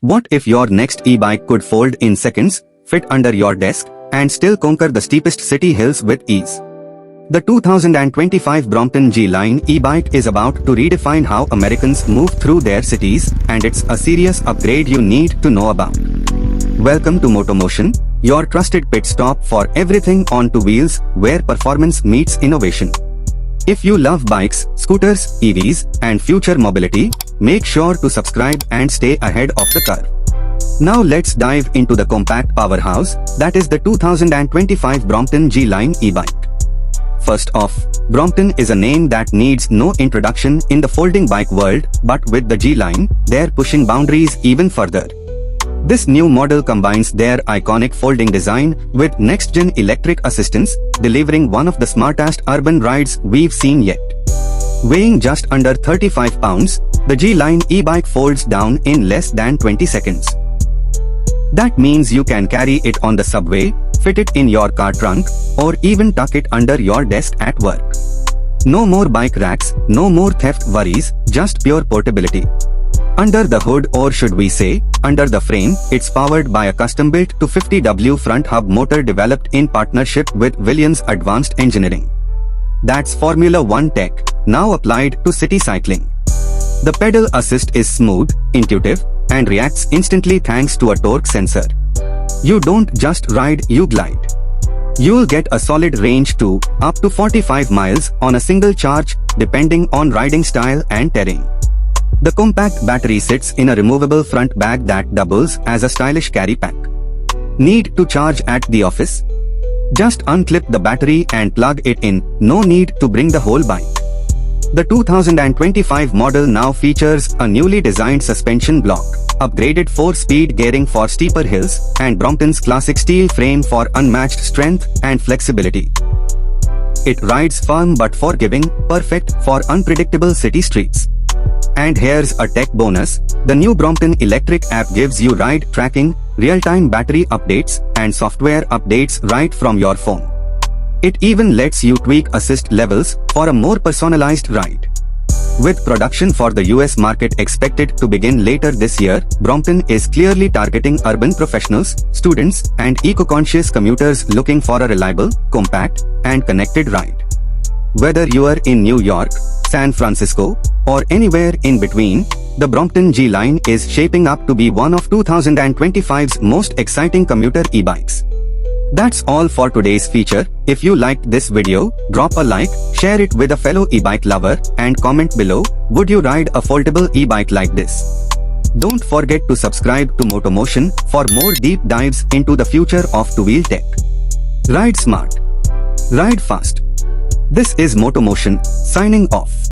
What if your next e-bike could fold in seconds, fit under your desk, and still conquer the steepest city hills with ease? The 2025 Brompton G-Line e-bike is about to redefine how Americans move through their cities, and it's a serious upgrade you need to know about. Welcome to Motomotion, your trusted pit stop for everything on two wheels, where performance meets innovation. If you love bikes, scooters, EVs, and future mobility, make sure to subscribe and stay ahead of the curve. Now let's dive into the compact powerhouse that is the 2025 Brompton G-Line e-bike. First off, Brompton is a name that needs no introduction in the folding bike world, but with the G-Line, they're pushing boundaries even further. This new model combines their iconic folding design with next-gen electric assistance, delivering one of the smartest urban rides we've seen yet. Weighing just under 35 pounds, the G-Line e-bike folds down in less than 20 seconds. That means you can carry it on the subway, fit it in your car trunk, or even tuck it under your desk at work. No more bike racks, no more theft worries, just pure portability. Under the hood, or should we say, under the frame, it's powered by a custom-built 250W front hub motor developed in partnership with Williams Advanced Engineering. That's Formula One tech, now applied to city cycling. The pedal assist is smooth, intuitive, and reacts instantly thanks to a torque sensor. You don't just ride, you glide. You'll get a solid range too, up to 45 miles on a single charge, depending on riding style and terrain. The compact battery sits in a removable front bag that doubles as a stylish carry pack. Need to charge at the office? Just unclip the battery and plug it in, no need to bring the whole bike. The 2025 model now features a newly designed suspension block, upgraded 4-speed gearing for steeper hills, and Brompton's classic steel frame for unmatched strength and flexibility. It rides firm but forgiving, perfect for unpredictable city streets. And here's a tech bonus, the new Brompton Electric app gives you ride tracking, real-time battery updates, and software updates right from your phone. It even lets you tweak assist levels for a more personalized ride. With production for the US market expected to begin later this year, Brompton is clearly targeting urban professionals, students, and eco-conscious commuters looking for a reliable, compact, and connected ride. Whether you are in New York, San Francisco, or anywhere in between, the Brompton G-Line is shaping up to be one of 2025's most exciting commuter e-bikes. That's all for today's feature. If you liked this video, drop a like, share it with a fellow e-bike lover, and comment below, would you ride a foldable e-bike like this? Don't forget to subscribe to Motomotion for more deep dives into the future of two-wheel tech. Ride smart. Ride fast. This is Motomotion, signing off.